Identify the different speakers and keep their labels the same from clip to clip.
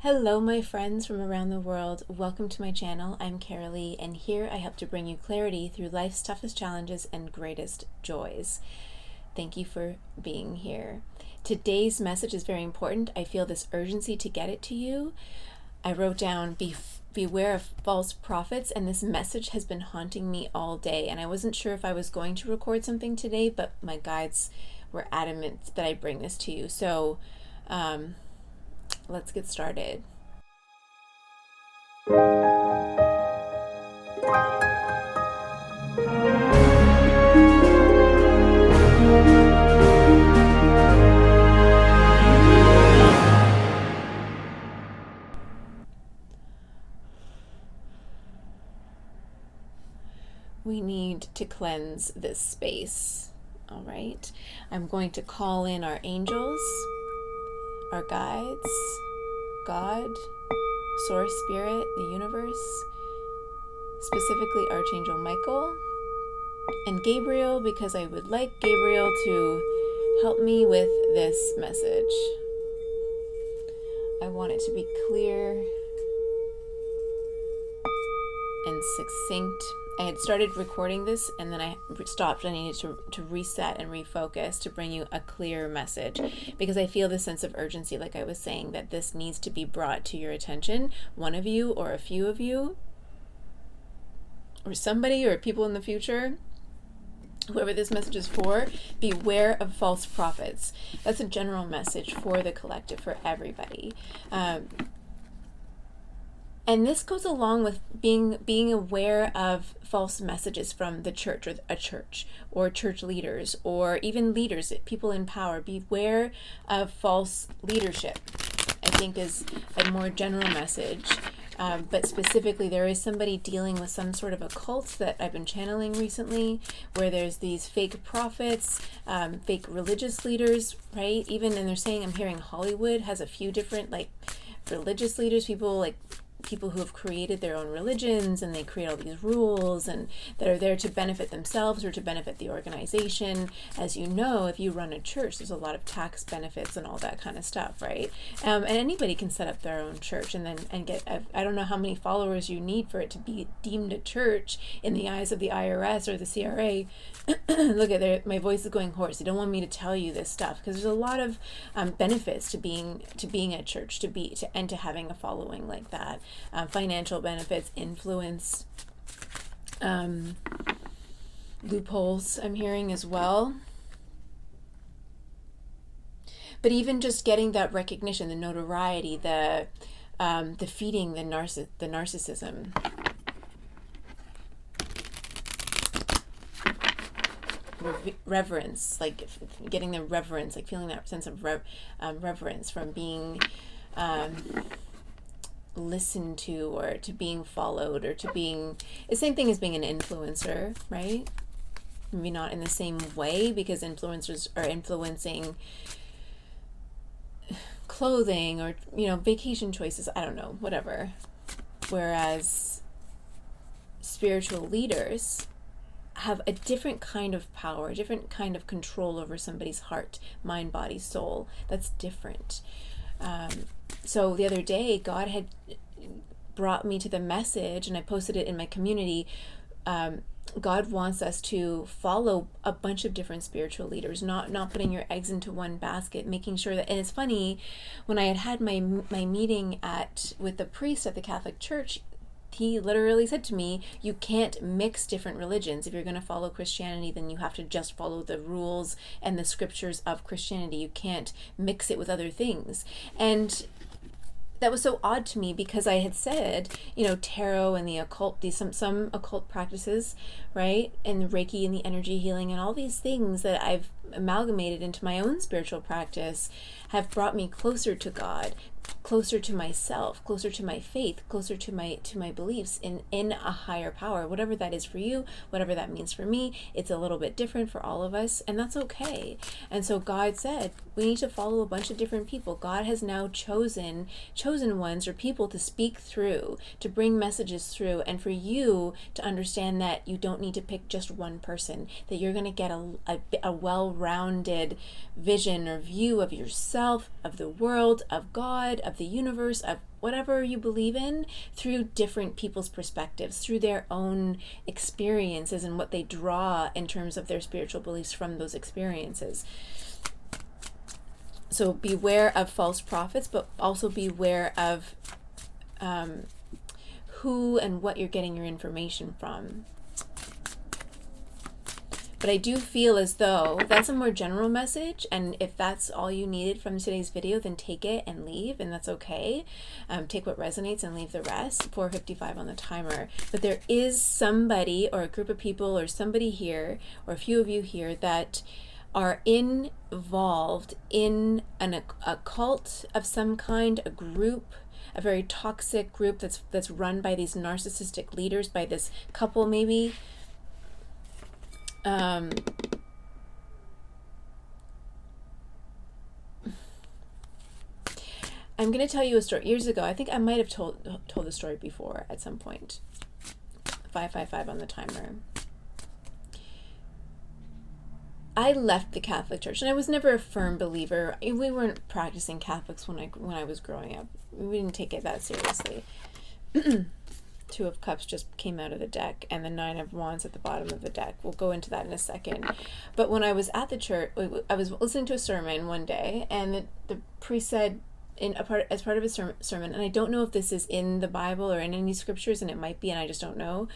Speaker 1: Hello, my friends from around the world. Welcome to my channel. I'm Carolee, and here I help to bring you clarity through life's toughest challenges and greatest joys. Thank you for being here. Today's message is very important. I feel this urgency to get it to you. I wrote down, beware of false prophets, and this message has been haunting me all day, and I wasn't sure if I was going to record something today, but my guides were adamant that I bring this to you. So, let's get started. We need to cleanse this space. All right. I'm going to call in our angels, our guides, God, Source Spirit, the universe, specifically Archangel Michael, and Gabriel, because I would like Gabriel to help me with this message. I want it to be clear and succinct. I had started recording this and then I stopped. I needed to reset and refocus to bring you a clear message, because I feel this sense of urgency, like I was saying, that this needs to be brought to your attention. One of you or a few of you or somebody or people in the future, whoever this message is for, beware of false prophets. That's a general message for the collective, for everybody. And this goes along with being aware of false messages from the church, or a church, or church leaders, or even leaders, people in power. Beware of false leadership, I think, is a more general message. But specifically, there is somebody dealing with some sort of a cult that I've been channeling recently, where there's these fake prophets, fake religious leaders, right? Even, and they're saying, I'm hearing Hollywood has a few different, like, religious leaders, people who have created their own religions, and they create all these rules and that are there to benefit themselves or to benefit the organization. As you know, if you run a church, there's a lot of tax benefits and all that kind of stuff, right? And anybody can set up their own church and get, I don't know how many followers you need for it to be deemed a church in the eyes of the IRS or the CRA. Look at there, my voice is going hoarse. You don't want me to tell you this stuff, because there's a lot of benefits to being a church, and to having a following like that. Financial benefits, influence, loopholes, I'm hearing as well. But even just getting that recognition, the notoriety, the feeding the narcissism. Reverence, like getting the reverence, like feeling that sense of reverence from being listened to, or to being followed, or to being the same thing as being an influencer, right? Maybe not in the same way, because influencers are influencing clothing or, vacation choices, I don't know, whatever. Whereas spiritual leaders have a different kind of power, a different kind of control over somebody's heart, mind, body, soul. That's different. So the other day, God had brought me to the message, and I posted it in my community. God wants us to follow a bunch of different spiritual leaders, not putting your eggs into one basket, making sure that, and it's funny, when I had my meeting with the priest at the Catholic Church, he literally said to me, you can't mix different religions. If you're going to follow Christianity, then you have to just follow the rules and the scriptures of Christianity. You can't mix it with other things. And that was so odd to me, because I had said, tarot and the occult, some occult practices, right? And reiki and the energy healing and all these things that I've amalgamated into my own spiritual practice have brought me closer to God, closer to myself, closer to my faith, closer to my beliefs in a higher power, whatever that is for you, whatever that means for me. It's a little bit different for all of us, and that's okay. And so God said, we need to follow a bunch of different people. God has now chosen ones, or people, to speak through, to bring messages through, and for you to understand that you don't need to pick just one person, that you're going to get a well-rounded vision or view of yourself, of the world, of God, of of the universe, of whatever you believe in, through different people's perspectives, through their own experiences and what they draw in terms of their spiritual beliefs from those experiences. So beware of false prophets, but also beware of who and what you're getting your information from. But I do feel as though that's a more general message, and if that's all you needed from today's video, then take it and leave, and that's okay. Take what resonates and leave the rest. 4:55 on the timer. But there is somebody or a group of people or somebody here, or a few of you here, that are involved in a cult of some kind, a group, a very toxic group that's run by these narcissistic leaders, by this couple maybe. I'm going to tell you a story. Years ago, I think I might have told the story before at some point. 5:55 on the timer. I left the Catholic Church, and I was never a firm believer. We weren't practicing Catholics when I was growing up. We didn't take it that seriously. 2 of Cups just came out of the deck, and the 9 of Wands at the bottom of the deck. We'll go into that in a second. But when I was at the church, I was listening to a sermon one day, and the priest said, as part of his sermon, and I don't know if this is in the Bible or in any scriptures, and it might be, and I just don't know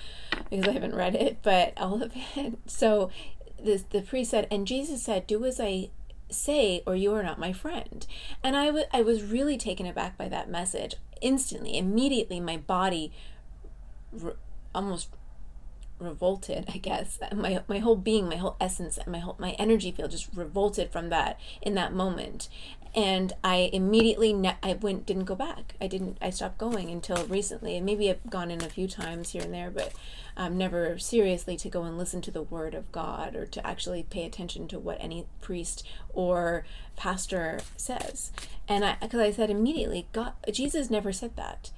Speaker 1: because I haven't read it, but all of it. So the priest said, and Jesus said, "Do as I say, or you are not my friend." And I was really taken aback by that message. Instantly, immediately, my body almost revolted, I guess. My whole being, my whole essence, my energy field just revolted from that in that moment. And I immediately didn't go back. I stopped going until recently, and maybe I've gone in a few times here and there, but never seriously to go and listen to the Word of God, or to actually pay attention to what any priest or pastor says. And because I said immediately, Jesus never said that.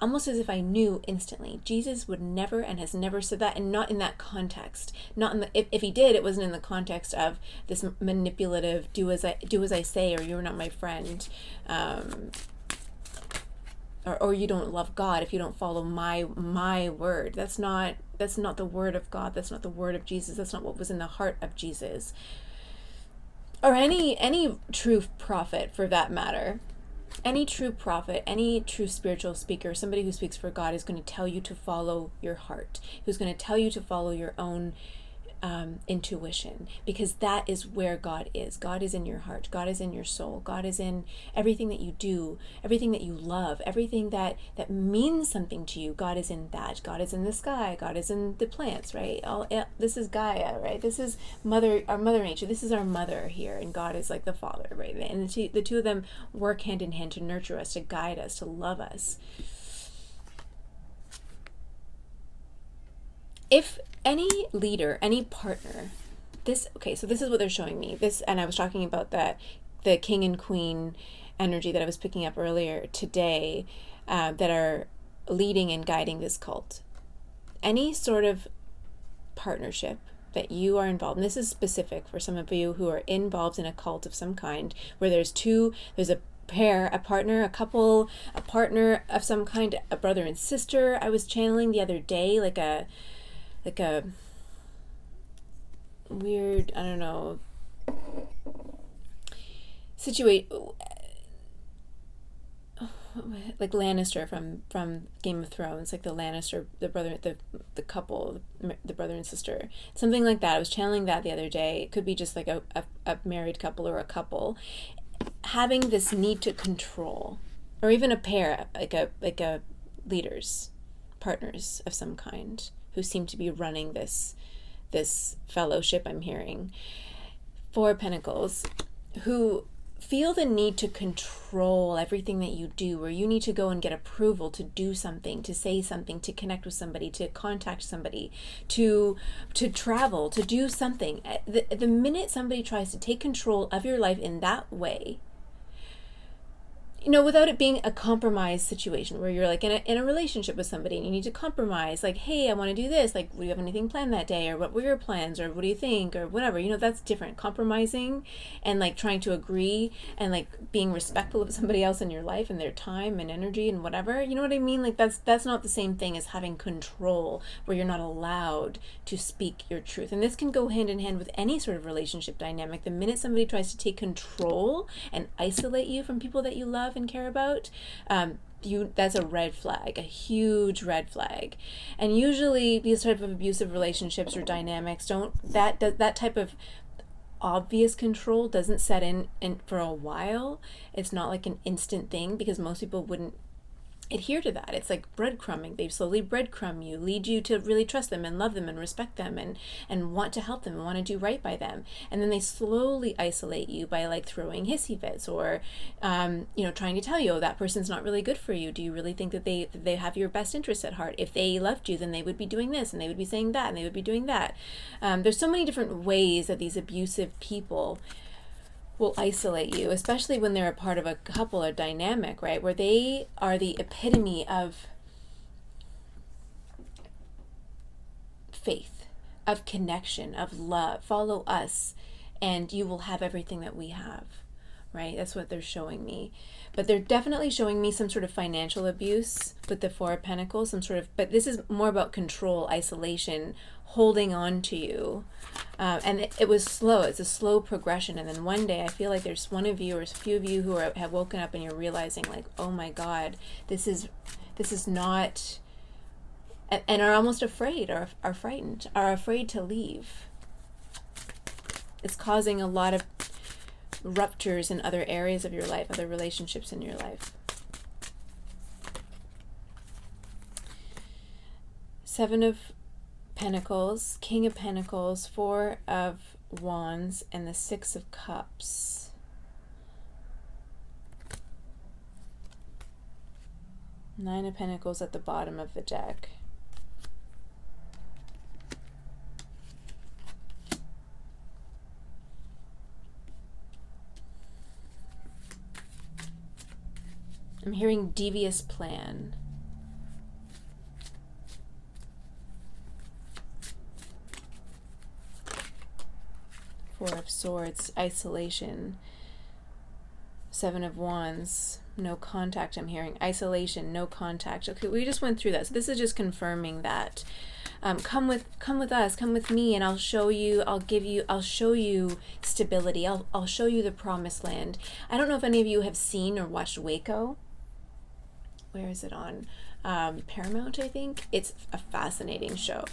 Speaker 1: Almost as if I knew instantly. Jesus would never and has never said that, and not in that context. Not in the if he did, it wasn't in the context of this manipulative do as I say, or you're not my friend, or you don't love God if you don't follow my word. That's not the word of God. That's not the word of Jesus. That's not what was in the heart of Jesus, or any true prophet for that matter. Any true prophet, any true spiritual speaker, somebody who speaks for God, is going to tell you to follow your heart, who's going to tell you to follow your own intuition, because that is where God is. God is in your heart. God is in your soul. God is in everything that you do, everything that you love, everything that means something to you. God is in that. God is in the sky. God is in the plants, right? This is Gaia, right? This is our mother nature. This is our mother here, and God is like the father, right? And the two of them work hand in hand to nurture us, to guide us, to love us. If any leader, any partner, so this is what they're showing me. And I was talking about the king and queen energy that I was picking up earlier today, that are leading and guiding this cult. Any sort of partnership that you are involved in, this is specific for some of you who are involved in a cult of some kind, where there's a pair, a partner, a couple, a partner of some kind, a brother and sister. I was channeling the other day, like a weird, I don't know, like Lannister from Game of Thrones, like the Lannister, the brother, the couple, the brother and sister, something like that. I was channeling that the other day. It could be just like a married couple, or a couple having this need to control, or even a pair, like a leaders, partners of some kind, who seem to be running this fellowship I'm hearing. 4 Pentacles, who feel the need to control everything that you do, or you need to go and get approval to do something, to say something, to connect with somebody, to contact somebody, to travel, to do something. The minute somebody tries to take control of your life in that way, without it being a compromise situation where you're like in a relationship with somebody and you need to compromise, like, hey, I want to do this, like, do you have anything planned that day, or what were your plans, or what do you think, or whatever, that's different. Compromising and like trying to agree and like being respectful of somebody else in your life and their time and energy and whatever, you know what I mean? Like that's not the same thing as having control where you're not allowed to speak your truth. And this can go hand in hand with any sort of relationship dynamic. The minute somebody tries to take control and isolate you from people that you love and care about, that's a red flag, a huge red flag. And usually these type of abusive relationships or dynamics that type of obvious control doesn't set in for a while. It's not like an instant thing, because most people wouldn't adhere to that. It's like breadcrumbing. They slowly breadcrumb you, lead you to really trust them and love them and respect them and want to help them and want to do right by them. And then they slowly isolate you by like throwing hissy fits or, trying to tell you, oh, that person's not really good for you. Do you really think that they have your best interest at heart? If they loved you, then they would be doing this and they would be saying that and they would be doing that. There's so many different ways that these abusive people will isolate you, especially when they're a part of a couple or dynamic, right? Where they are the epitome of faith, of connection, of love. Follow us and you will have everything that we have, right? That's what they're showing me. But they're definitely showing me some sort of financial abuse with the Four of Pentacles, but this is more about control, isolation, holding on to you. And it was slow. It's a slow progression. And then one day I feel like there's one of you or a few of you who have woken up and you're realizing like, oh my God, this is not, and are almost afraid or are frightened, are afraid to leave. It's causing a lot of ruptures in other areas of your life, other relationships in your life. Seven of Pentacles, King of Pentacles, Four of Wands, and the Six of Cups. Nine of Pentacles at the bottom of the deck. I'm hearing devious plan. Four of Swords, isolation. Seven of Wands, no contact. I'm hearing isolation, no contact. Okay, we just went through that. So this is just confirming that. Come with us, come with me, and I'll show you stability. I'll show you the promised land. I don't know if any of you have seen or watched Waco. Where is it on? Paramount, I think. It's a fascinating show,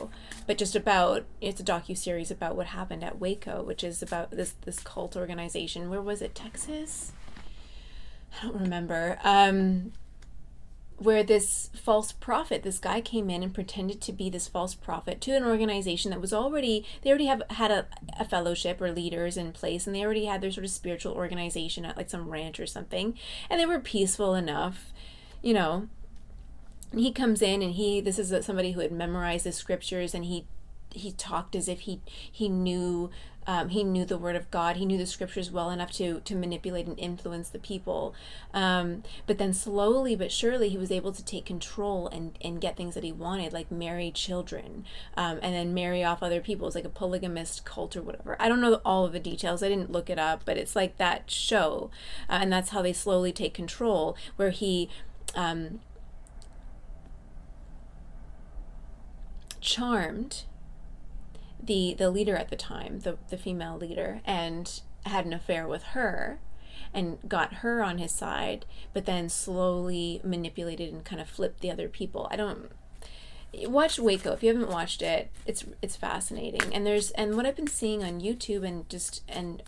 Speaker 1: but it's a docu-series about what happened at Waco, which is about this cult organization. Where was it? Texas? I don't remember. Where this false prophet, this guy came in and pretended to be this false prophet to an organization that was they already had a fellowship or leaders in place, and they already had their sort of spiritual organization at like some ranch or something, and they were peaceful enough. He comes in and this is somebody who had memorized the scriptures, and he talked as if he knew the word of God. He knew the scriptures well enough to manipulate and influence the people. But then slowly but surely he was able to take control and get things that he wanted, like marry children, and then marry off other people. It's like a polygamist cult or whatever. I don't know all of the details. I didn't look it up, but it's like that show. And that's how they slowly take control, where he charmed the leader at the time, the female leader, and had an affair with her and got her on his side, but then slowly manipulated and kind of flipped the other people. Watch Waco if you haven't watched it. It's fascinating. And what I've been seeing on YouTube and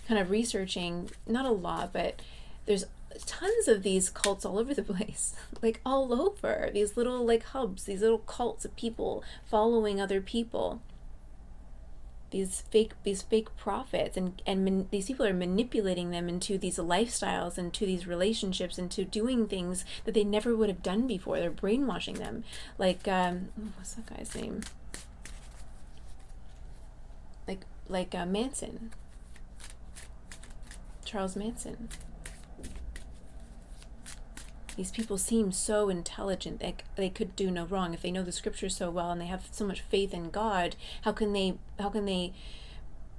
Speaker 1: kind of researching, not a lot, but there's tons of these cults all over the place, like all over, these little like hubs, these little cults of people following other people, these fake prophets, and these people are manipulating them into these lifestyles, into these relationships, into doing things that they never would have done before. They're brainwashing them, like what's that guy's name, like Manson, Charles Manson. These people seem so intelligent. They could do no wrong. If they know the scriptures so well and they have so much faith in God, how can they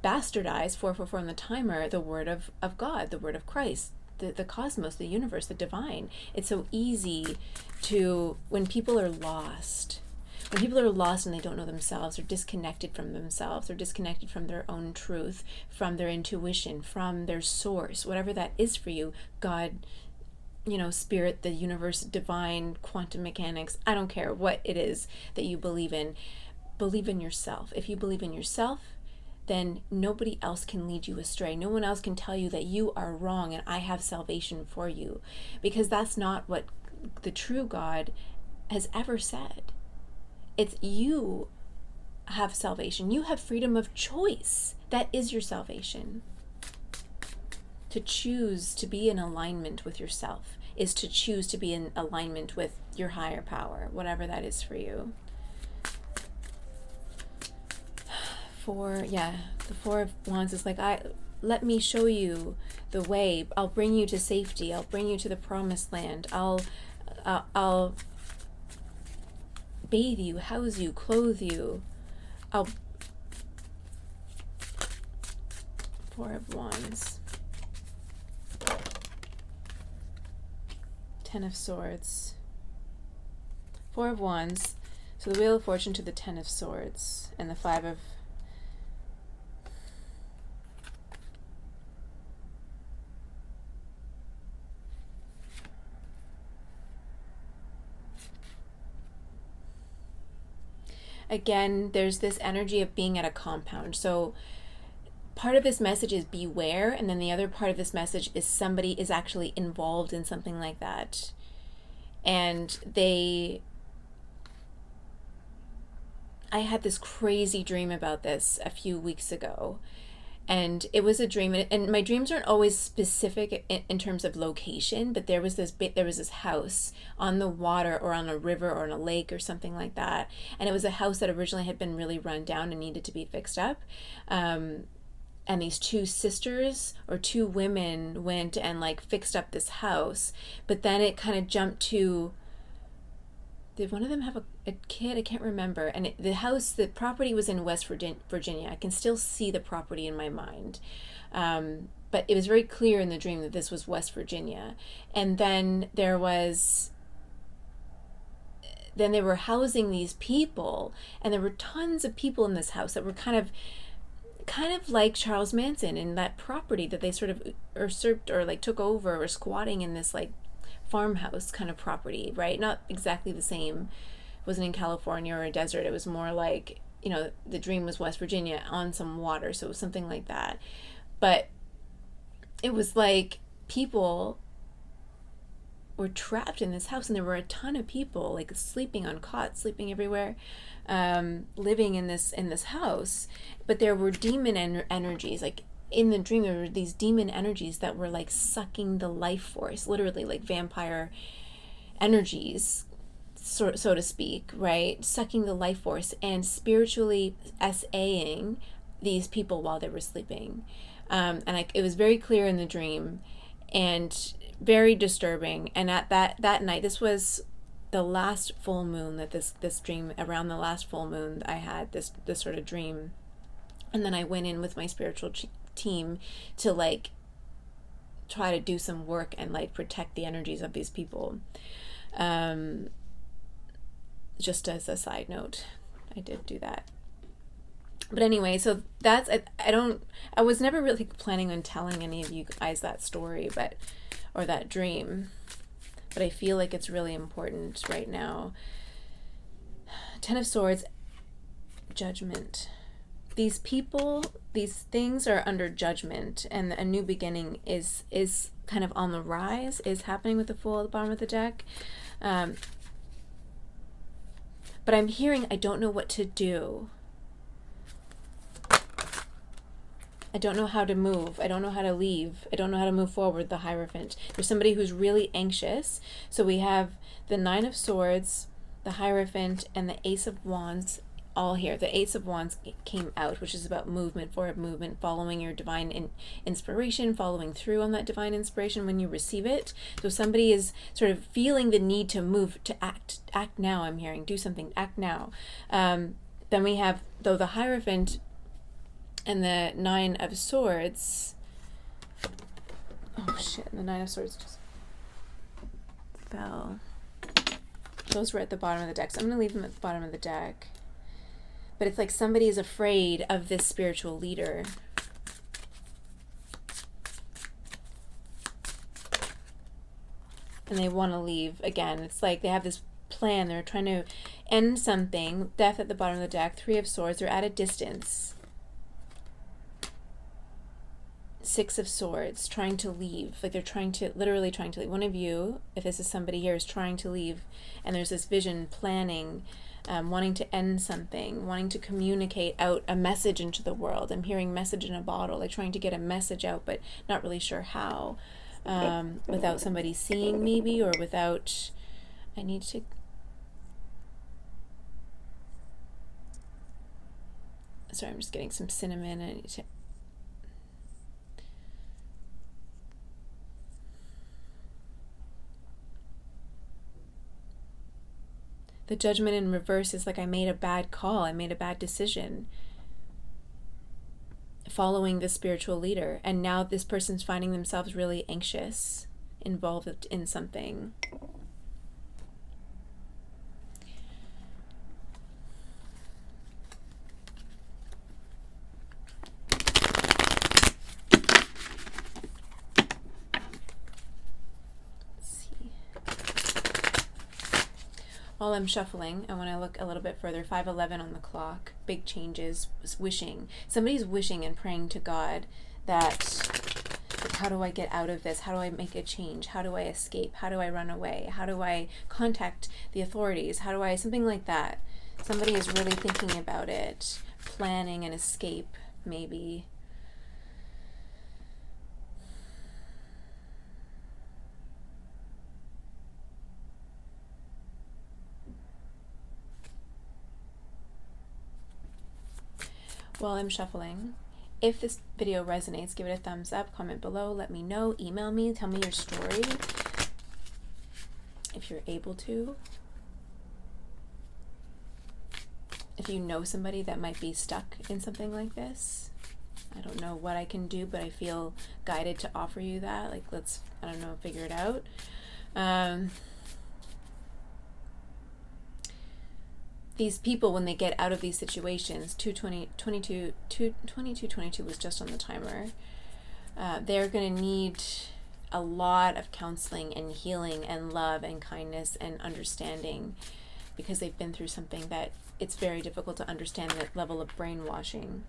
Speaker 1: bastardize 444 on the timer, the word of God, the word of Christ, the cosmos, the universe, the divine? It's so easy to, when people are lost and they don't know themselves, or disconnected from themselves, or disconnected from their own truth, from their intuition, from their source, whatever that is for you, God, spirit, the universe, divine, quantum mechanics, I don't care what it is that you believe in yourself. If you believe in yourself, then nobody else can lead you astray. No one else can tell you that you are wrong and I have salvation for you, because that's not what the true God has ever said. It's you have salvation. You have freedom of choice. That is your salvation. To choose to be in alignment with yourself is to choose to be in alignment with your higher power, whatever that is for you. The Four of Wands is like, let me show you the way. I'll bring you to safety. I'll bring you to the promised land. I'll bathe you, house you, clothe you. Four of Wands. Ten of Swords. Four of Wands. So the Wheel of Fortune to the Ten of Swords. And the Five of... Again, there's this energy of being at a compound. So part of this message is beware, and then the other part of this message is somebody is actually involved in something like that. And I had this crazy dream about this a few weeks ago. And it was a dream, and my dreams aren't always specific in terms of location, but there was this house on the water, or on a river, or on a lake, or something like that. And it was a house that originally had been really run down and needed to be fixed up. And these two sisters, or two women, went and fixed up this house. But then it kind of jumped to, did one of them have a kid? I can't remember. And the property was in West Virginia. I can still see the property in my mind. But it was very clear in the dream that this was West Virginia. And then they were housing these people, and there were tons of people in this house that were kind of like Charles Manson in that property that they sort of usurped, or took over, or squatting in this farmhouse kind of property, right? Not exactly the same. It wasn't in California or a desert. It was more like, the dream was West Virginia on some water, so it was something like that. But it was like people were trapped in this house, and there were a ton of people sleeping on cots, sleeping everywhere, living in this house. But there were demon energies, in the dream. There were these demon energies that were sucking the life force, literally vampire energies, so to speak, right? Sucking the life force and spiritually SAing these people while they were sleeping. It was very clear in the dream, and very disturbing. And at that night, this was the last full moon that this dream, around the last full moon, I had this sort of dream. And then I went in with my spiritual team to try to do some work and protect the energies of these people. Just as a side note, I did do that. But anyway, so that's, I was never really planning on telling any of you guys that story, or that dream, but I feel like it's really important right now. Ten of Swords, Judgment. These people, these things are under judgment, and a new beginning is kind of on the rise, is happening with the Fool at the bottom of the deck. But I'm hearing, I don't know what to do. I don't know how to move. I don't know how to leave. I don't know how to move forward, the Hierophant. There's somebody who's really anxious. So we have the Nine of Swords, the Hierophant, and the Ace of Wands all here. The Ace of Wands came out, which is about movement, forward movement, following your divine inspiration, following through on that divine inspiration when you receive it. So somebody is sort of feeling the need to move, to act now. I'm hearing, do something, act now. Then we have, though, the Hierophant and the Nine of Swords. Oh shit, the Nine of Swords just fell. Those were at the bottom of the deck, so I'm going to leave them at the bottom of the deck. But it's like somebody is afraid of this spiritual leader. And they want to leave. Again, it's like they have this plan. They're trying to end something. Death at the bottom of the deck. Three of Swords. They're at a distance. Six of Swords, trying to leave. Like they're literally trying to leave. One of you, if this is somebody here, is trying to leave. And there's this vision, planning, wanting to end something, wanting to communicate out a message into the world. I'm hearing message in a bottle. Like trying to get a message out, but not really sure how. Without somebody seeing maybe, or without... I need to... Sorry, I'm just getting some cinnamon. I need to... The Judgment in reverse is like I made a bad call. I made a bad decision following the spiritual leader. And now this person's finding themselves really anxious, involved in something. While I'm shuffling, I want to look a little bit further. 5:11 on the clock. Big changes. Wishing. Somebody's wishing and praying to God that, like, how do I get out of this? How do I make a change? How do I escape? How do I run away? How do I contact the authorities? How do I... Something like that. Somebody is really thinking about it. Planning an escape, maybe. While I'm shuffling, if this video resonates, give it a thumbs up, comment below, let me know, email me, tell me your story if you're able to. If you know somebody that might be stuck in something like this, I don't know what I can do, but I feel guided to offer you that. Like, let's, I don't know, figure it out. These people, when they get out of these situations, 22 was just on the timer, they're going to need a lot of counseling and healing and love and kindness and understanding, because they've been through something that it's very difficult to understand, that level of brainwashing.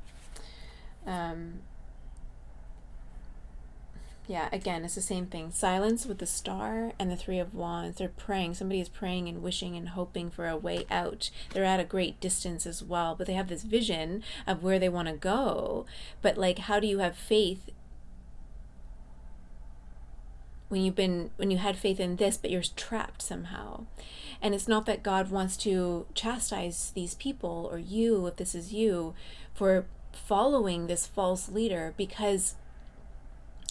Speaker 1: Yeah, again, it's the same thing. Silence with the Star and the Three of Wands. They're praying. Somebody is praying and wishing and hoping for a way out. They're at a great distance as well, but they have this vision of where they want to go. But, like, how do you have faith when you had faith in this, but you're trapped somehow? And it's not that God wants to chastise these people or you, if this is you, for following this false leader, because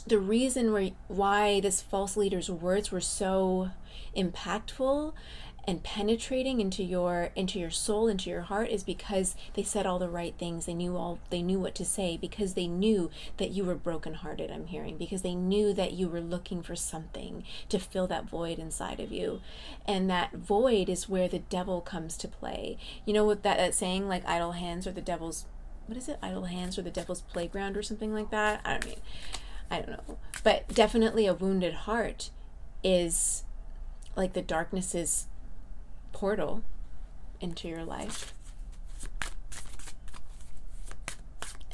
Speaker 1: the reason why this false leader's words were so impactful and penetrating into your soul, into your heart, is because they said all the right things. They knew what to say, because they knew that you were brokenhearted, I'm hearing, because they knew that you were looking for something to fill that void inside of you. And that void is where the devil comes to play. You know what that saying, like, idle hands are the devil's, what is it? Idle hands are the devil's playground, or something like that. I don't know. But definitely a wounded heart is like the darkness's portal into your life.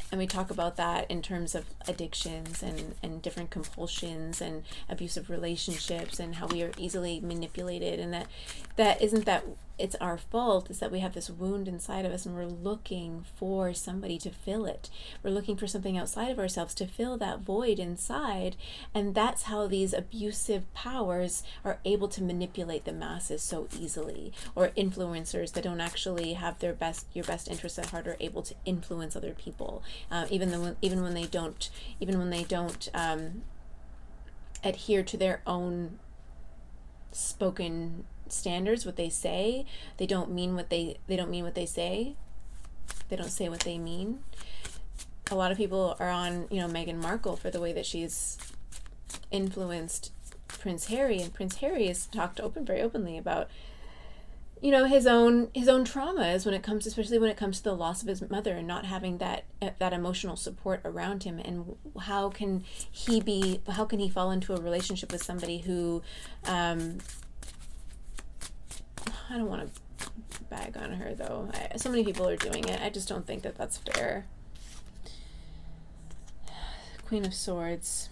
Speaker 1: And we talk about that in terms of addictions and different compulsions and abusive relationships, and how we are easily manipulated, and that it's our fault is that we have this wound inside of us, and we're looking for somebody to fill it. We're looking for something outside of ourselves to fill that void inside, and that's how these abusive powers are able to manipulate the masses so easily, or influencers that don't actually have your best interests at heart are able to influence other people, even when they don't adhere to their own spoken standards. What they say, they don't mean what they say. They don't say what they mean. A lot of people are on Meghan Markle for the way that she's influenced Prince Harry, and Prince Harry has talked very openly about his own traumas especially when it comes to the loss of his mother, and not having that emotional support around him, and how can he fall into a relationship with somebody who I don't want to bag on her, though. So many people are doing it. I just don't think that that's fair. Queen of Swords.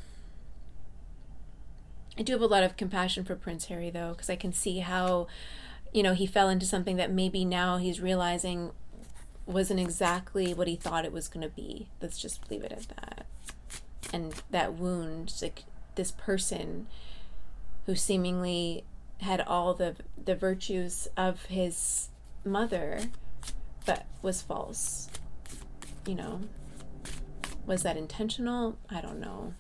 Speaker 1: I do have a lot of compassion for Prince Harry, though, because I can see how, he fell into something that maybe now he's realizing wasn't exactly what he thought it was going to be. Let's just leave it at that. And that wound, like this person who seemingly had all the virtues of his mother, but was false. Was that intentional? I don't know.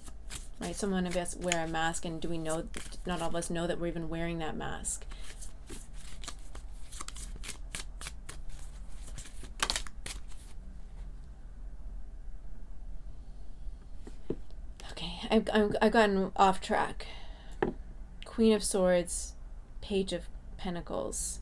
Speaker 1: Right? Someone of us wear a mask, and do we know? Not all of us know that we're even wearing that mask. Okay, I've gotten off track. Queen of Swords, Page of Pentacles.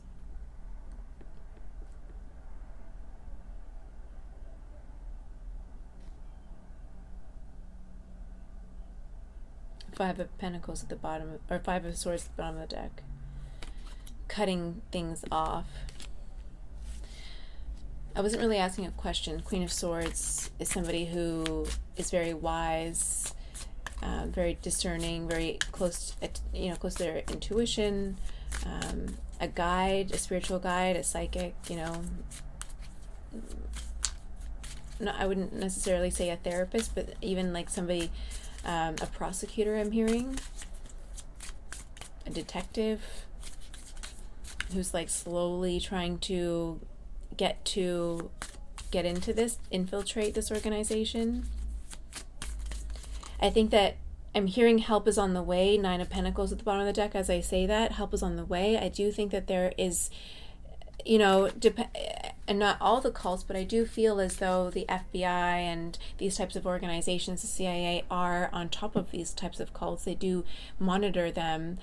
Speaker 1: Five of Pentacles at the bottom, or Five of Swords at the bottom of the deck. Cutting things off. I wasn't really asking a question. Queen of Swords is somebody who is very wise, very discerning, very close to their intuition, a guide, a spiritual guide, a psychic, No, I wouldn't necessarily say a therapist, but even like somebody, a prosecutor I'm hearing, a detective who's like slowly trying to get into this, infiltrate this organization. I think that I'm hearing help is on the way. Nine of Pentacles at the bottom of the deck. As I say that, help is on the way. I do think that there is, and not all the cults, but I do feel as though the FBI and these types of organizations, the CIA, are on top of these types of cults. They do monitor them.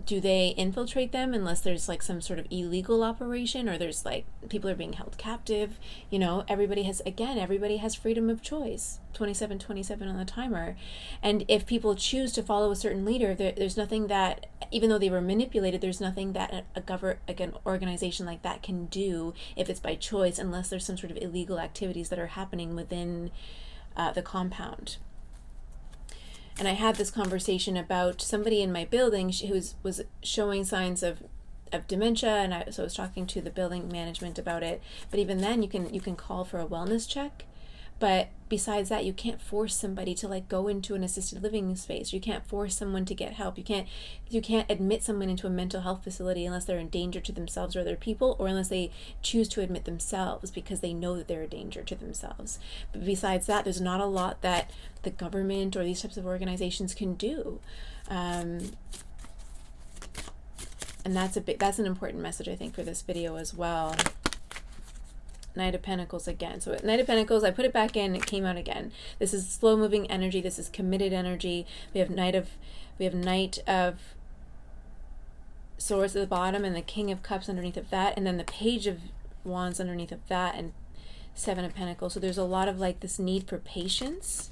Speaker 1: Do they infiltrate them unless there's like some sort of illegal operation, or there's like people are being held captive? Everybody has freedom of choice. 27 on the timer. And if people choose to follow a certain leader, there's nothing that, even though they were manipulated, there's nothing that an organization like that can do if it's by choice, unless there's some sort of illegal activities that are happening within the compound. And I had this conversation about somebody in my building who was showing signs of dementia, and so I was talking to the building management about it. But even then, you can call for a wellness check. But besides that, you can't force somebody to like go into an assisted living space. You can't force someone to get help. You can't admit someone into a mental health facility unless they're in danger to themselves or other people, or unless they choose to admit themselves because they know that they're a danger to themselves. But besides that, there's not a lot that the government or these types of organizations can do. And that's an important message, I think, for this video as well. Knight of Pentacles again. So Knight of Pentacles, I put it back in, it came out again. This is slow moving energy. This is committed energy. We have Knight of Swords at the bottom, and the King of Cups underneath of that, and then the Page of Wands underneath of that, and Seven of Pentacles. So there's a lot of like this need for patience.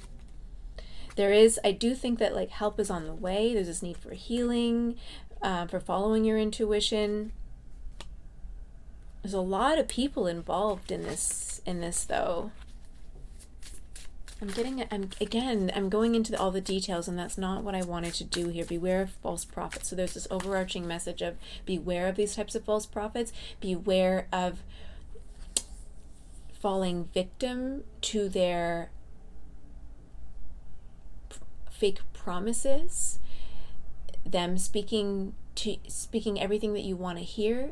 Speaker 1: I do think that like help is on the way. There's this need for healing, for following your intuition. There's a lot of people involved in this though. I'm going into all the details, and that's not what I wanted to do here. Beware of false prophets. So there's this overarching message of beware of these types of false prophets. Beware of falling victim to their fake promises, them speaking everything that you want to hear.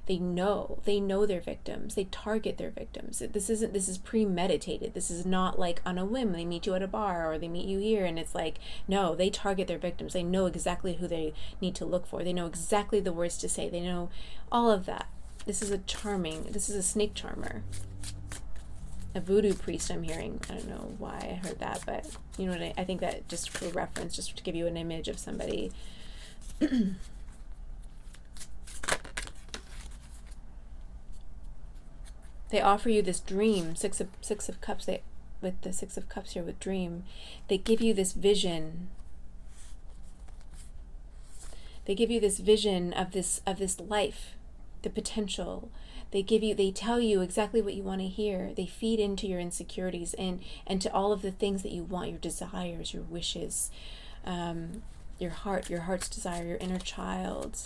Speaker 1: They know their victims. They target their victims. This is premeditated. This is not like on a whim. They meet you at a bar or they meet you here and it's like, no, they target their victims. They know exactly who they need to look for. They know exactly the words to say. They know all of that. This is a snake charmer. A voodoo priest I'm hearing. I don't know why I heard that, but you know what I think that just for reference, just to give you an image of somebody. They offer you this dream, six of cups. With the 6 of Cups here with dream, they give you this vision. They give you this vision of this life, the potential. They tell you exactly what you want to hear. They feed into your insecurities and to all of the things that you want, your desires, your wishes, your heart's desire, your inner child.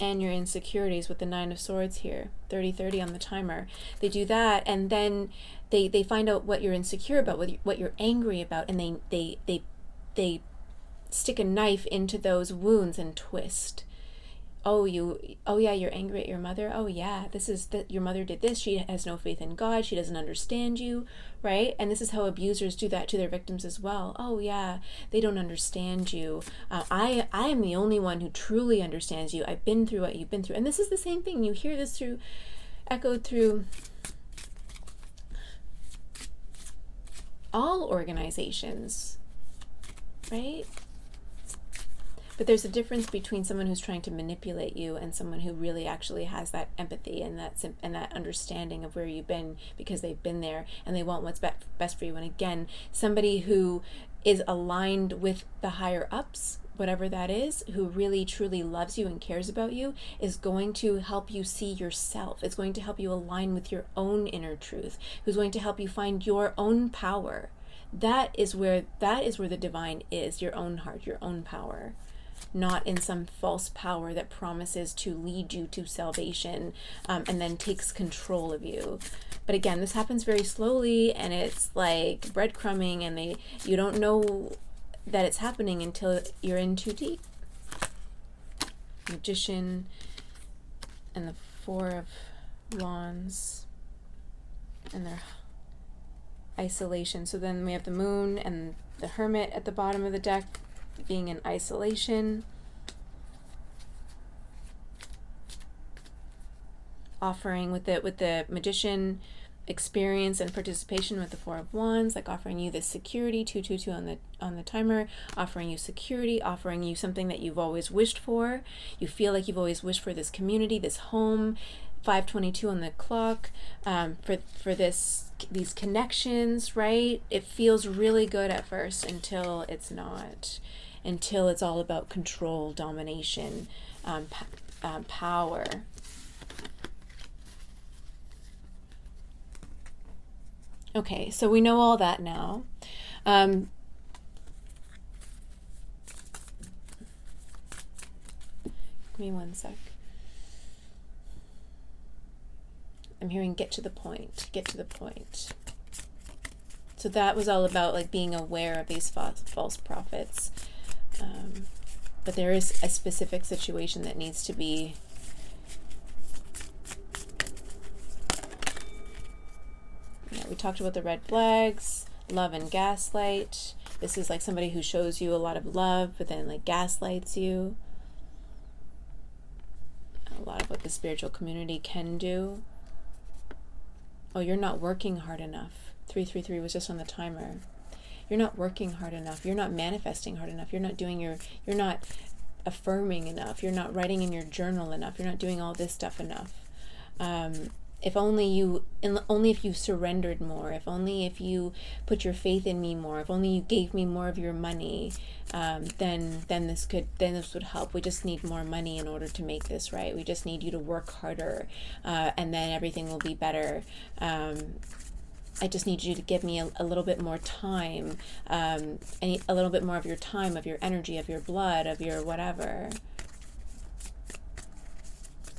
Speaker 1: And your insecurities with the 9 of Swords here, 30-30 on the timer. They do that, and then they find out what you're insecure about, what you're angry about, and they stick a knife into those wounds and twist. Oh yeah, you're angry at your mother. Oh yeah, your mother did this. She has no faith in God. She doesn't understand you, right? And this is how abusers do that to their victims as well. Oh yeah, they don't understand you. I am the only one who truly understands you. I've been through what you've been through. And this is the same thing. You hear this echoed through all organizations, right? But there's a difference between someone who's trying to manipulate you and someone who really actually has that empathy and that understanding of where you've been because they've been there and they want what's best for you. And again, somebody who is aligned with the higher ups, whatever that is, who really truly loves you and cares about you, is going to help you see yourself. It's going to help you align with your own inner truth, who's going to help you find your own power. That is where the divine is, your own heart, your own power. Not in some false power that promises to lead you to salvation and then takes control of you. But again, this happens very slowly and it's like breadcrumbing, and you don't know that it's happening until you're in too deep. Magician and the 4 of Wands and their isolation. So then we have the Moon and the Hermit at the bottom of the deck, being in isolation, offering with the Magician experience and participation with the 4 of Wands, like offering you this security, 222 on the timer, offering you security, offering you something that you've always wished for. You feel like you've always wished for this community, this home. 522 on the clock, for these connections, right? It feels really good at first until it's not. Until it's all about control, domination, power. Okay, so we know all that now. Give me one sec. I'm hearing get to the point. So that was all about like being aware of these false prophets. But there is a specific situation that needs to be we talked about the red flags, love and gaslight. This is like somebody who shows you a lot of love but then like gaslights you. A lot of what the spiritual community can do. Oh, you're not working hard enough. 333 was just on the timer. You're not working hard enough. You're not manifesting hard enough. You're not affirming enough. You're not writing in your journal enough. You're not doing all this stuff enough. if only you, and only if you surrendered more, if only if you put your faith in me more, if only you gave me more of your money, then this would help. We just need more money in order to make this right. We just need you to work harder, and then everything will be better. I just need you to give me a little bit more time, and a little bit more of your time, of your energy, of your blood, of your whatever.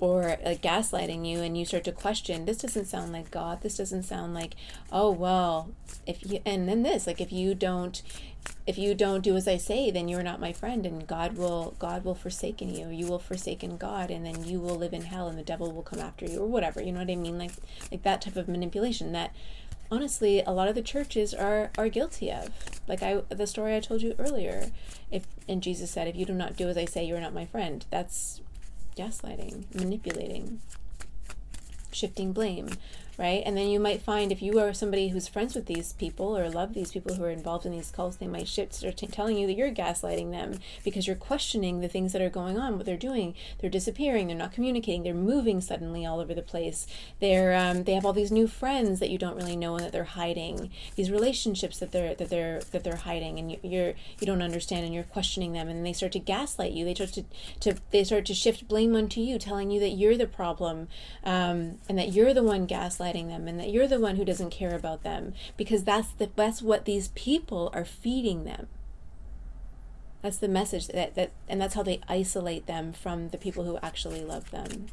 Speaker 1: Or like gaslighting you, and you start to question, this doesn't sound like God, this doesn't sound like, oh well, if you, and then this, like, if you don't do as I say, then you're not my friend, and God will forsaken you, you will forsaken God, and then you will live in hell, and the devil will come after you, or whatever. You know what I mean? Like that type of manipulation that honestly a lot of the churches are guilty of. Like the story I told you earlier, and Jesus said, if you do not do as I say, you're not my friend. That's gaslighting, manipulating, shifting blame, right? And then you might find, if you are somebody who's friends with these people or love these people who are involved in these cults, they might start telling you that you're gaslighting them because you're questioning the things that are going on, what they're doing. They're disappearing, they're not communicating, they're moving suddenly all over the place. They have all these new friends that you don't really know and that they're hiding. These relationships that they're hiding, and you don't understand, and you're questioning them, and they start to gaslight you. They start to shift blame onto you, telling you that you're the problem, and that you're the one gaslighting them, and that you're the one who doesn't care about them, because that's what these people are feeding them. That's the message that and that's how they isolate them from the people who actually love them.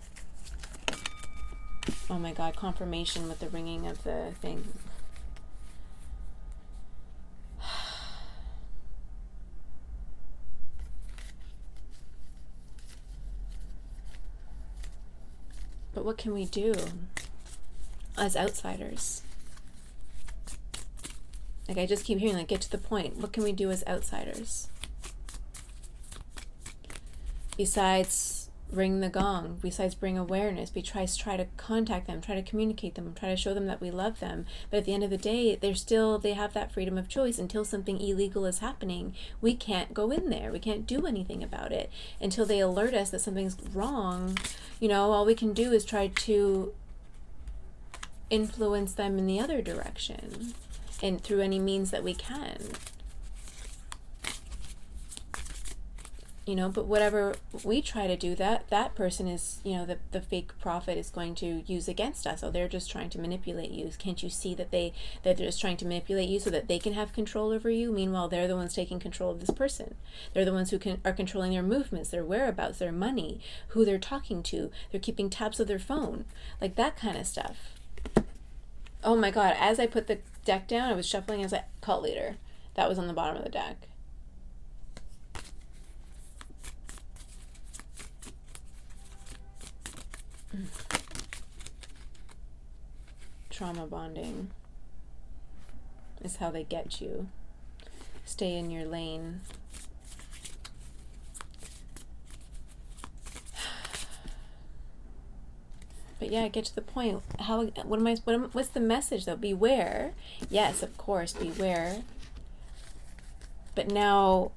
Speaker 1: Oh my God, confirmation with the ringing of the thing. But what can we do as outsiders? Like, I just keep hearing, like, get to the point. What can we do as outsiders? Besides ring the gong, besides bring awareness, try to contact them, try to communicate them, try to show them that we love them. But at the end of the day, they have that freedom of choice. Until something illegal is happening, we can't go in there. We can't do anything about it. Until they alert us that something's wrong, all we can do is try to influence them in the other direction, and through any means that we can. But whatever we try to do, that person is, the fake prophet is going to use against us. So they're just trying to manipulate you. Can't you see that they're just trying to manipulate you so that they can have control over you? Meanwhile, they're the ones taking control of this person. They're the ones who are controlling their movements, their whereabouts, their money, who they're talking to. They're keeping tabs of their phone, like that kind of stuff. Oh my God, as I put the deck down, I was shuffling as a cult leader. That was on the bottom of the deck. Trauma bonding is how they get you. Stay in your lane. But yeah, get to the point. What's the message though? Beware. Yes, of course, beware. But now,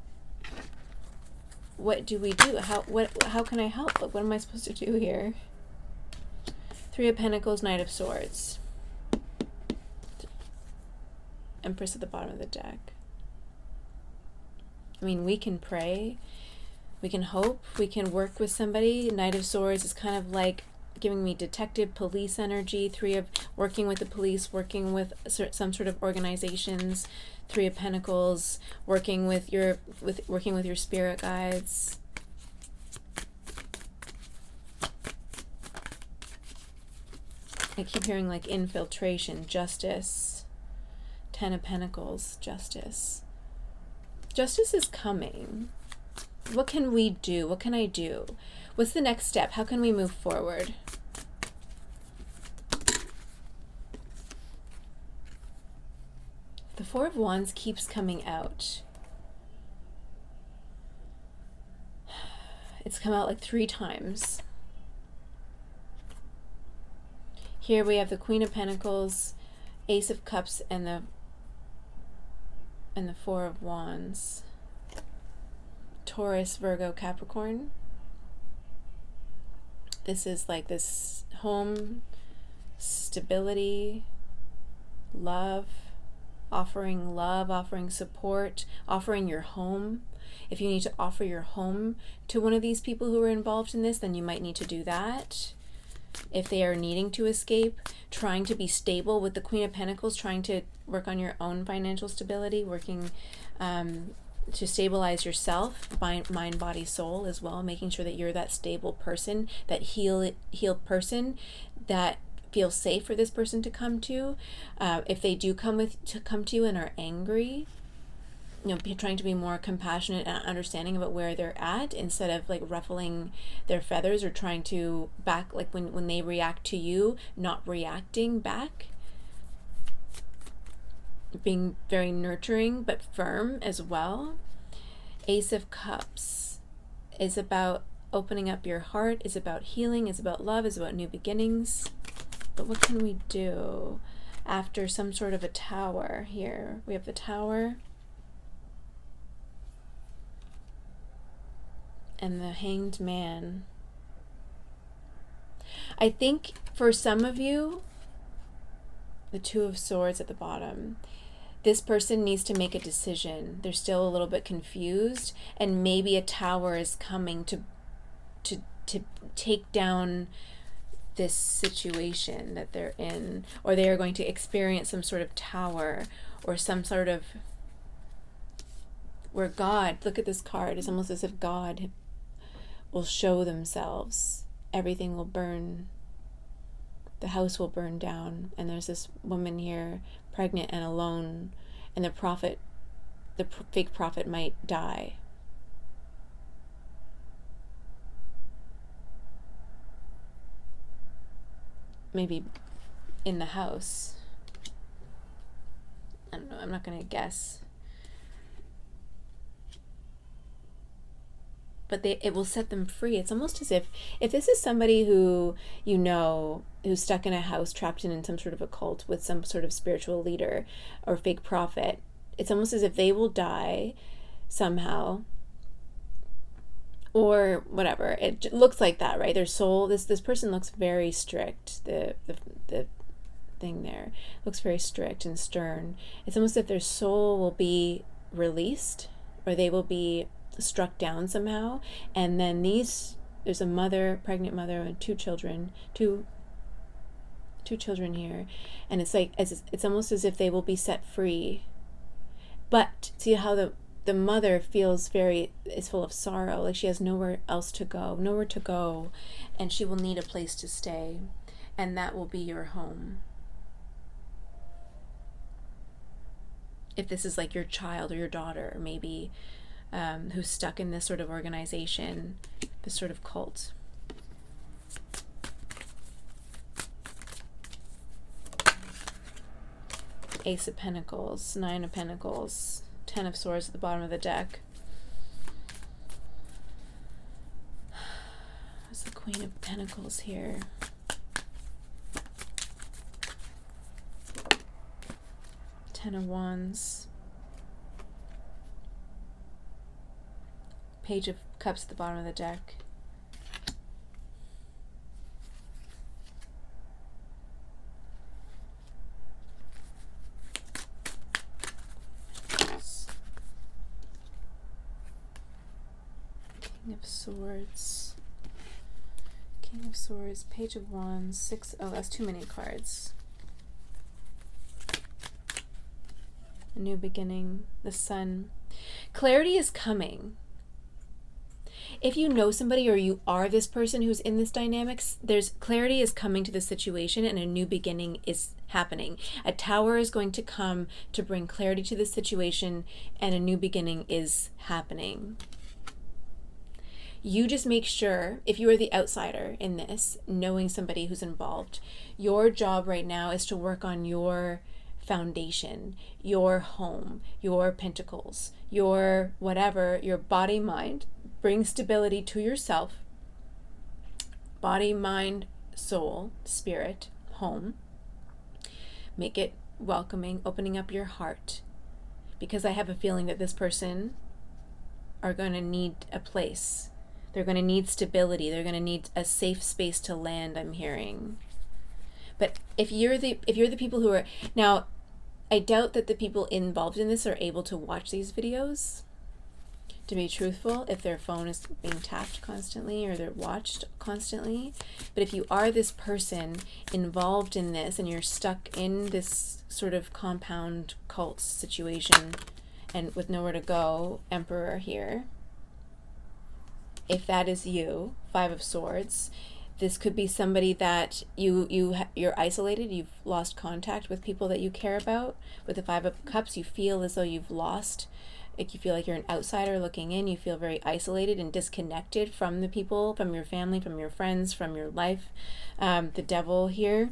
Speaker 1: what do we do? How can I help? What am I supposed to do here? Three of Pentacles, Knight of Swords. Empress at the bottom of the deck. I mean, we can pray, we can hope, we can work with somebody. Knight of Swords is kind of like giving me detective, police energy. Three of working with the police, working with some sort of organizations. Three of Pentacles, working with your spirit guides. I keep hearing like infiltration, justice. Ten of Pentacles, justice. Justice is coming. What can we do? What can I do? What's the next step? How can we move forward? The Four of Wands keeps coming out. It's come out like 3 times. Here we have the Queen of Pentacles, Ace of Cups, and the Four of Wands. Taurus, Virgo, Capricorn. This is like this home stability, love, offering support, offering your home. If you need to offer your home to one of these people who are involved in this, then you might need to do that. If they are needing to escape, trying to be stable with the Queen of Pentacles, trying to work on your own financial stability, working to stabilize yourself, mind, body, soul as well, making sure that you're that stable person, that healed person that feels safe for this person to come to. If they do come to you and are angry, trying to be more compassionate and understanding about where they're at, instead of like ruffling their feathers or trying to back, like when they react to you, not reacting back. Being very nurturing but firm as well. Ace of Cups is about opening up your heart, is about healing, is about love, is about new beginnings. But what can we do after some sort of a tower here? We have the Tower and the Hanged Man. I think for some of you, the Two of Swords at the bottom, this person needs to make a decision. They're still a little bit confused, and maybe a tower is coming to take down this situation that they're in, or they are going to experience some sort of tower or some sort of, where God, look at this card, it's almost as if God will show themselves. Everything will burn. The house will burn down, and there's this woman here, pregnant and alone, and the fake prophet might die. Maybe in the house. I don't know, I'm not going to guess. But it will set them free. It's almost as if this is somebody who, who's stuck in a house, trapped in some sort of a cult with some sort of spiritual leader or fake prophet, it's almost as if they will die somehow, or whatever. It looks like that, right? Their soul, this person looks very strict. The thing there looks very strict and stern. It's almost as if their soul will be released, or they will be struck down somehow, and then there's a mother, pregnant mother, and two children here, and it's like it's almost as if they will be set free. But see how the mother is full of sorrow, like she has nowhere to go, and she will need a place to stay, and that will be your home. If this is like your child or your daughter, maybe who's stuck in this sort of organization, this sort of cult. Ace of Pentacles, Nine of Pentacles, Ten of Swords at the bottom of the deck. There's the Queen of Pentacles here. Ten of Wands. Page of Cups at the bottom of the deck. King of Swords. King of Swords, Page of Wands, that's too many cards. A new beginning, the Sun. Clarity is coming. If you know somebody, or you are this person who's in this dynamics, there's clarity is coming to the situation, and a new beginning is happening. A tower is going to come to bring clarity to the situation, and a new beginning is happening. You just make sure, if you are the outsider in this, knowing somebody who's involved, your job right now is to work on your foundation, your home, your pentacles, your whatever, your body, mind. Bring stability to yourself, body, mind, soul, spirit, home. Make it welcoming, opening up your heart, because I have a feeling that this person are going to need a place. They're going to need stability. They're going to need a safe space to land, I'm hearing. But if you're the people who are now, I doubt that the people involved in this are able to watch these videos, to be truthful, if their phone is being tapped constantly or they're watched constantly. But if you are this person involved in this and you're stuck in this sort of compound cult situation and with nowhere to go, Emperor here, if that is you, Five of Swords, this could be somebody that you're isolated, you've lost contact with people that you care about. With the Five of Cups, you feel as though you've lost, like you feel like you're an outsider looking in. You feel very isolated and disconnected from the people, from your family, from your friends, from your life. The Devil here.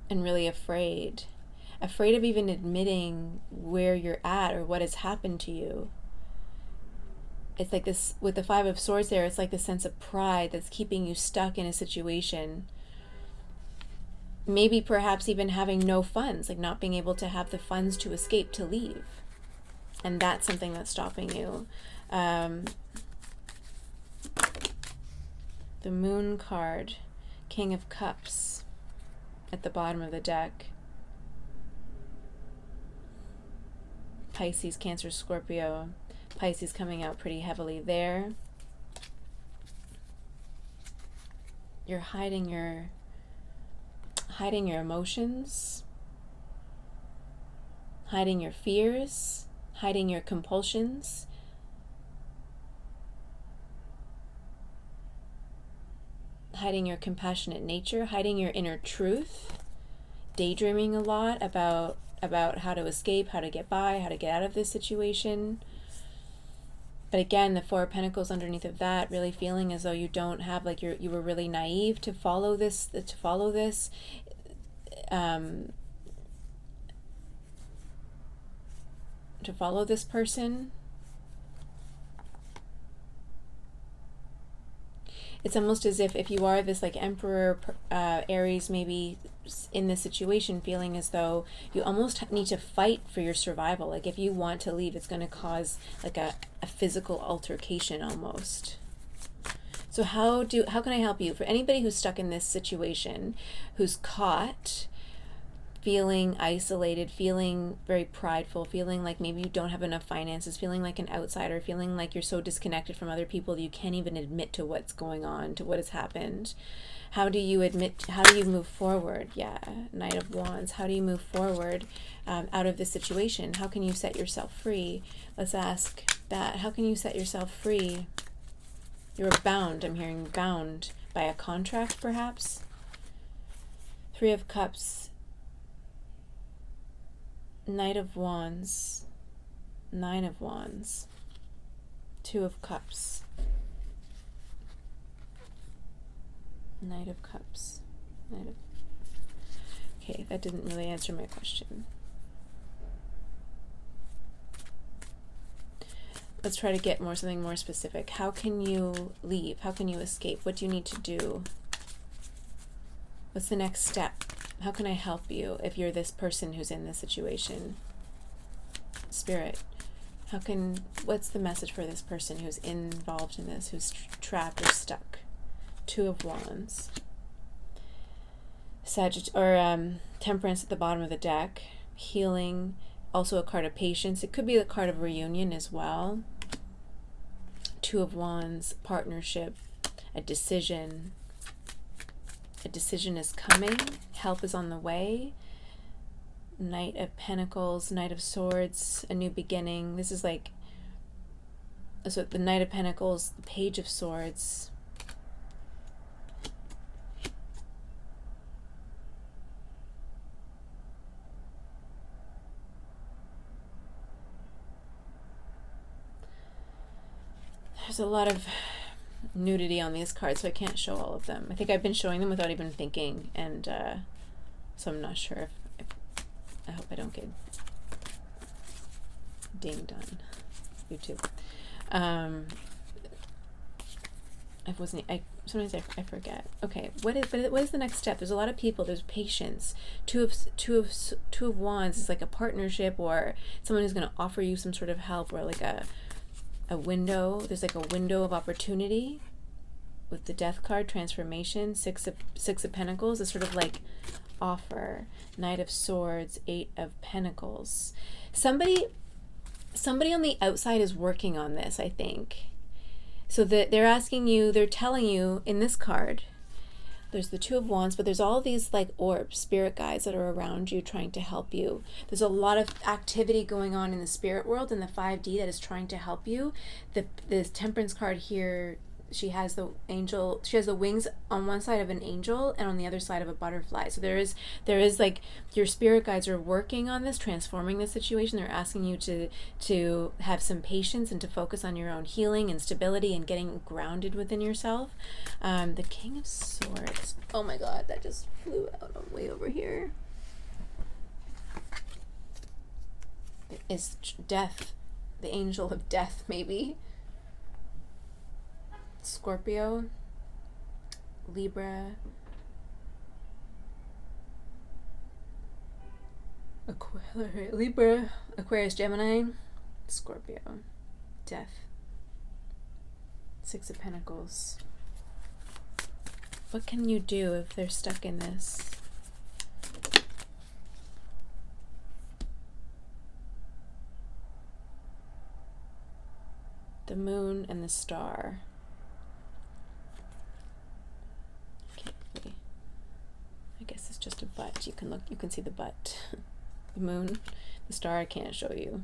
Speaker 1: And really afraid of even admitting where you're at or what has happened to you. It's like this, with the Five of Swords there, it's like the sense of pride that's keeping you stuck in a situation. Maybe perhaps even having no funds, like not being able to have the funds to escape, to leave. And that's something that's stopping you. The Moon card, King of Cups at the bottom of the deck. Pisces, Cancer, Scorpio. Pisces coming out pretty heavily there. You're hiding your emotions, hiding your fears, hiding your compulsions. Hiding your compassionate nature, hiding your inner truth, daydreaming a lot about how to escape, how to get by, how to get out of this situation. But again, the Four of Pentacles underneath of that, really feeling as though you don't have, like you were really naive to follow this, person. It's almost as if you are this like Emperor, Aries, maybe in this situation, feeling as though you almost need to fight for your survival. Like if you want to leave, it's going to cause like a physical altercation almost. So how can I help you? For anybody who's stuck in this situation, who's caught, feeling isolated, feeling very prideful, feeling like maybe you don't have enough finances, feeling like an outsider, feeling like you're so disconnected from other people that you can't even admit to what's going on, to what has happened. How do you move forward? Yeah, Knight of Wands. How do you move forward out of this situation? How can you set yourself free? Let's ask that. How can you set yourself free? You're bound. I'm hearing bound by a contract, perhaps. Three of Cups. Knight of Wands, Nine of Wands, Two of Cups, Knight of Cups, Okay, that didn't really answer my question. Let's try to get something more specific. How can you leave? How can you escape? What do you need to do? What's the next step? How can I help you if you're this person who's in this situation? Spirit, what's the message for this person who's involved in this, who's trapped or stuck? Two of Wands. Temperance at the bottom of the deck. Healing, also a card of patience. It could be the card of reunion as well. Two of Wands, partnership, a decision. A decision is coming. Help is on the way. Knight of Pentacles, Knight of Swords, a new beginning. This is like, so the Knight of Pentacles, the Page of Swords. There's a lot of nudity on these cards, so I can't show all of them. I think I've been showing them without even thinking, and so I'm not sure if I hope I don't get dinged on YouTube. Sometimes I forget. Okay, what is the next step? There's a lot of people. There's patience. Two of Wands is like a partnership, or someone who's going to offer you some sort of help, or like a window. There's like a window of opportunity with the Death card, transformation, Six of Pentacles, a sort of like offer, Knight of Swords, Eight of Pentacles. Somebody on the outside is working on this, I think. So that they're asking you, they're telling you in this card, there's the Two of Wands, but there's all these like orbs, spirit guides that are around you trying to help you. There's a lot of activity going on in the spirit world in the 5D that is trying to help you. The Temperance card here, she has the angel, she has the wings on one side of an angel and on the other side of a butterfly. So there is like, your spirit guides are working on this, transforming the situation. They're asking you to have some patience and to focus on your own healing and stability and getting grounded within yourself. The King of Swords. Oh my God, that just flew out way over here. Is death, the angel of death, maybe. Scorpio, Libra, Aquarius, Gemini, Scorpio, Death, Six of Pentacles. What can you do if they're stuck in this? The Moon and the Star. I guess it's just a butt. You can see the butt. The Moon, the Star I can't show you.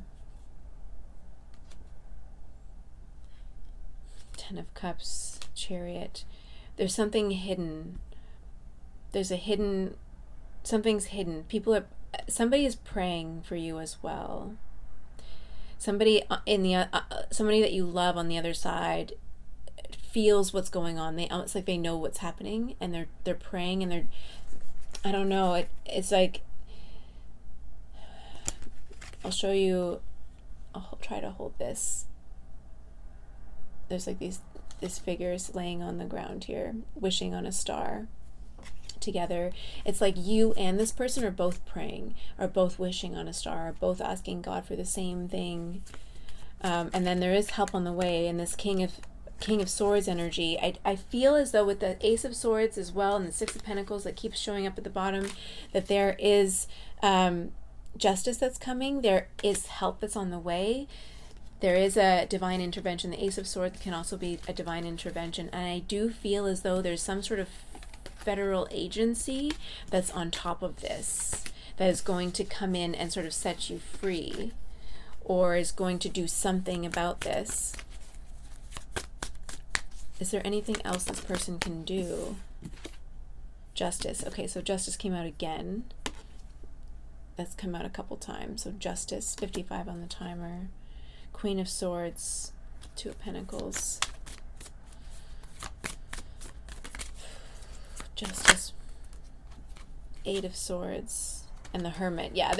Speaker 1: Ten of Cups, Chariot. There's something hidden. Something's hidden. Somebody is praying for you as well. Somebody somebody that you love on the other side feels what's going on. It's like they know what's happening, and they're praying, and I don't know. It's like, I'll show you. I'll try to hold this. There's like these figures laying on the ground here, wishing on a star together. It's like you and this person are both praying, are both wishing on a star, are both asking God for the same thing. And then there is help on the way, and this King of Swords energy. I feel as though with the Ace of Swords as well and the Six of Pentacles that keeps showing up at the bottom, that there is justice that's coming. There is help that's on the way. There is a divine intervention. The Ace of Swords can also be a divine intervention. And I do feel as though there's some sort of federal agency that's on top of this, that is going to come in and sort of set you free, or is going to do something about this. Is there anything else this person can do? Justice. Okay, so Justice came out again. That's come out a couple times. So Justice, 55 on the timer. Queen of Swords, Two of Pentacles. Justice, Eight of Swords, and the Hermit. Yeah,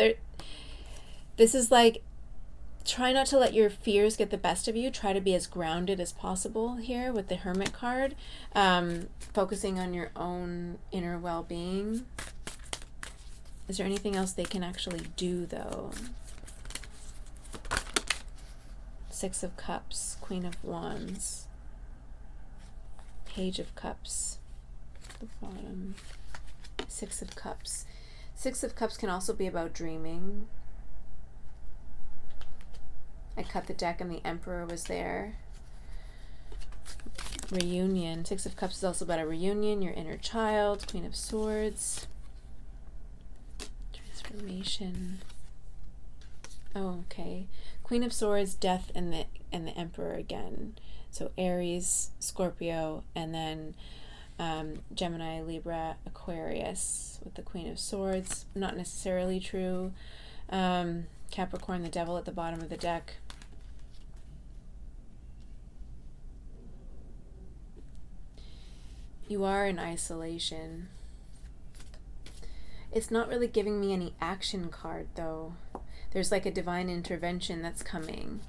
Speaker 1: this is like, try not to let your fears get the best of you. Try to be as grounded as possible here with the Hermit card. Focusing on your own inner well-being. Is there anything else they can actually do, though? Six of Cups, Queen of Wands, Page of Cups, the bottom, Six of Cups. Six of Cups can also be about dreaming. I cut the deck and the Emperor was there. Reunion. Six of Cups is also about a reunion, your inner child. Queen of Swords. Transformation. Oh, okay. Queen of Swords, Death, and the Emperor again. So Aries, Scorpio, and then Gemini, Libra, Aquarius with the Queen of Swords. Not necessarily true. Capricorn, the Devil at the bottom of the deck. You are in isolation. It's not really giving me any action card, though. There's like a divine intervention that's coming.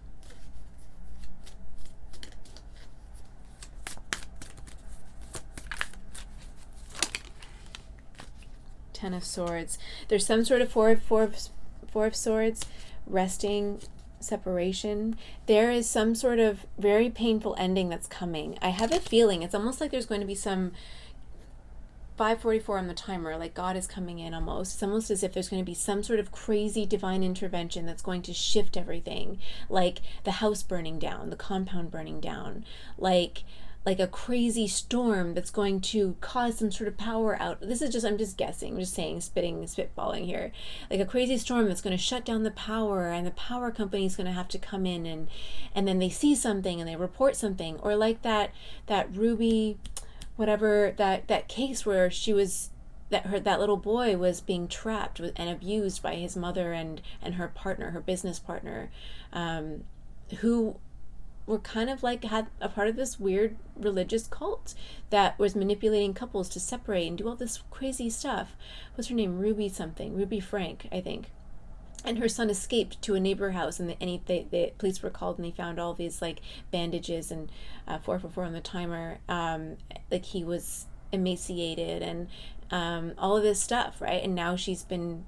Speaker 1: Ten of Swords. There's some sort of four of Swords resting separation. There is some sort of very painful ending that's coming. I have a feeling it's almost like there's going to be some 5:44 on the timer, like God is coming in almost. It's almost as if there's going to be some sort of crazy divine intervention that's going to shift everything, like the house burning down, the compound burning down, like a crazy storm that's going to cause some sort of power out. This is just, I'm just guessing, I'm just saying, spitballing here. Like a crazy storm that's going to shut down the power, and the power company is going to have to come in, and then they see something and they report something. Or like that Ruby, whatever, that case where she was, that little boy was being trapped and abused by his mother and her partner, her business partner, who were kind of like had a part of this weird religious cult that was manipulating couples to separate and do all this crazy stuff. What's her name? Ruby Frank, I think. And her son escaped to a neighbor house, and the police were called, and they found all these like bandages and 444 on the timer. Like he was emaciated and all of this stuff, right? And now she's been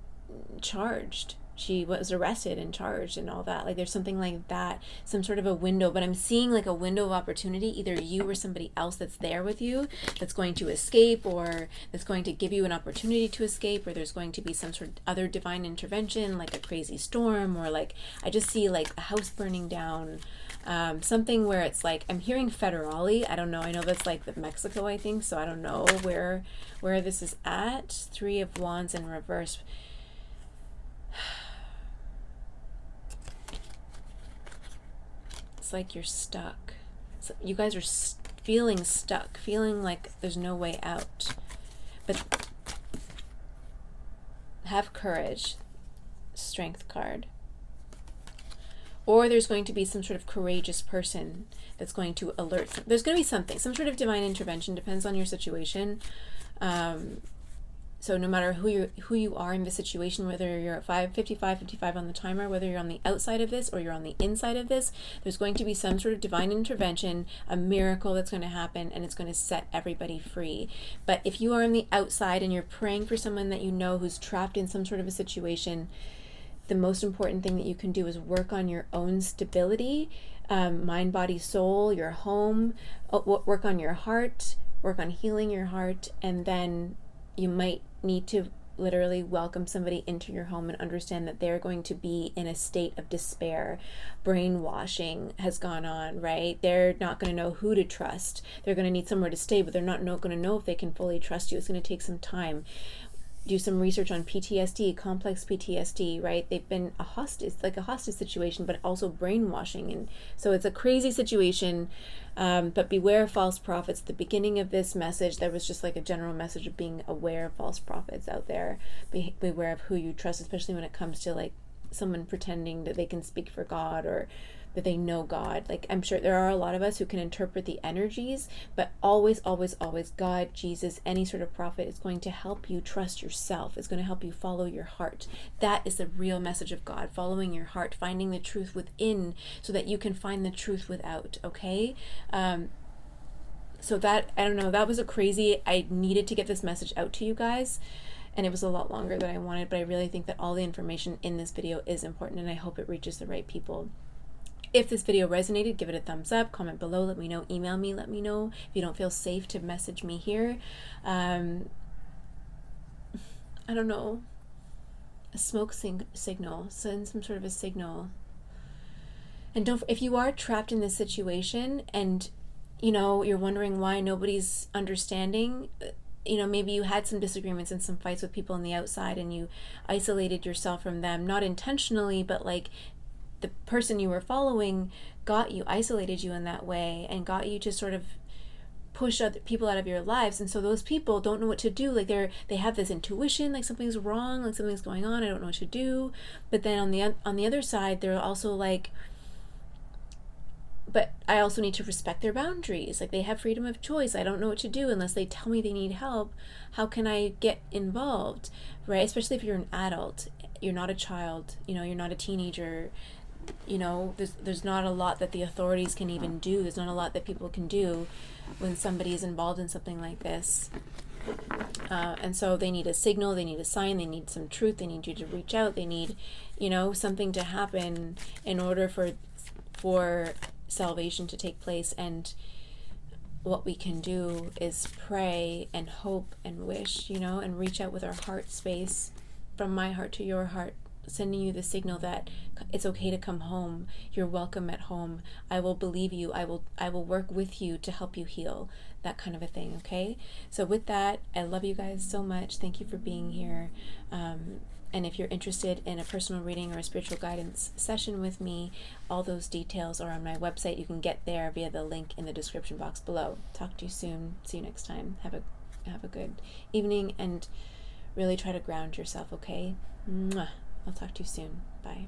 Speaker 1: charged. She was arrested and charged and all that. Like there's something like that, some sort of a window, but I'm seeing like a window of opportunity, either you or somebody else that's there with you that's going to escape, or that's going to give you an opportunity to escape, or there's going to be some sort of other divine intervention, like a crazy storm, or like I just see like a house burning down, something where it's like, I'm hearing federale. I don't know. I know that's like Mexico, I think. So I don't know where this is at. 3 of Wands in reverse. It's like you're stuck. So you guys are feeling stuck, feeling like there's no way out. But have courage. Strength card. Or there's going to be some sort of courageous person that's going to alert. There's going to be something, some sort of divine intervention, depends on your situation. So no matter who you are in this situation, whether you're at 55 on the timer, whether you're on the outside of this or you're on the inside of this, there's going to be some sort of divine intervention, a miracle that's going to happen, and it's going to set everybody free. But if you are on the outside and you're praying for someone that you know who's trapped in some sort of a situation, the most important thing that you can do is work on your own stability, mind, body, soul, your home, work on your heart, work on healing your heart, and then you might need to literally welcome somebody into your home and understand that they're going to be in a state of despair. Brainwashing has gone on, right? They're not going to know who to trust. They're going to need somewhere to stay, but they're not going to know if they can fully trust you. It's going to take some time. Do some research on PTSD, complex PTSD, right? They've been like a hostage situation, but also brainwashing. And so it's a crazy situation, but beware of false prophets. At the beginning of this message, there was just like a general message of being aware of false prophets out there. Beware of who you trust, especially when it comes to like someone pretending that they can speak for God or that they know God. Like, I'm sure there are a lot of us who can interpret the energies, but always, always, always God, Jesus, any sort of prophet is going to help you trust yourself. It's going to help you follow your heart. That is the real message of God, following your heart, finding the truth within so that you can find the truth without, okay? So that, I don't know, that was I needed to get this message out to you guys. And it was a lot longer than I wanted, but I really think that all the information in this video is important, and I hope it reaches the right people. If this video resonated, give it a thumbs up, comment below, let me know, email me, let me know if you don't feel safe to message me here. I don't know, a smoke signal, send some sort of a signal. And if you are trapped in this situation and, you know, you're wondering why nobody's understanding, you know, maybe you had some disagreements and some fights with people on the outside and you isolated yourself from them, not intentionally, but like the person you were following isolated you in that way and got you to sort of push other people out of your lives. And so those people don't know what to do. Like they have this intuition, like something's wrong, like something's going on, I don't know what to do. But then on the other side, they're also like, but I also need to respect their boundaries. Like they have freedom of choice. I don't know what to do unless they tell me they need help. How can I get involved, right? Especially if you're an adult, you're not a child, you know, you're not a teenager. You know, there's not a lot that the authorities can even do. There's not a lot that people can do when somebody is involved in something like this. And so they need a signal, they need a sign, they need some truth, they need you to reach out, they need, something to happen in order for salvation to take place. And what we can do is pray and hope and wish, and reach out with our heart space, from my heart to your heart, sending you the signal that it's okay to come home. You're welcome at home. I will believe you. I will work with you to help you heal. That kind of a thing, okay? So with that, I love you guys so much. Thank you for being here. And if you're interested in a personal reading or a spiritual guidance session with me, all those details are on my website. You can get there via the link in the description box below. Talk to you soon. See you next time. Have a good evening, and really try to ground yourself, okay? Mwah. I'll talk to you soon. Bye.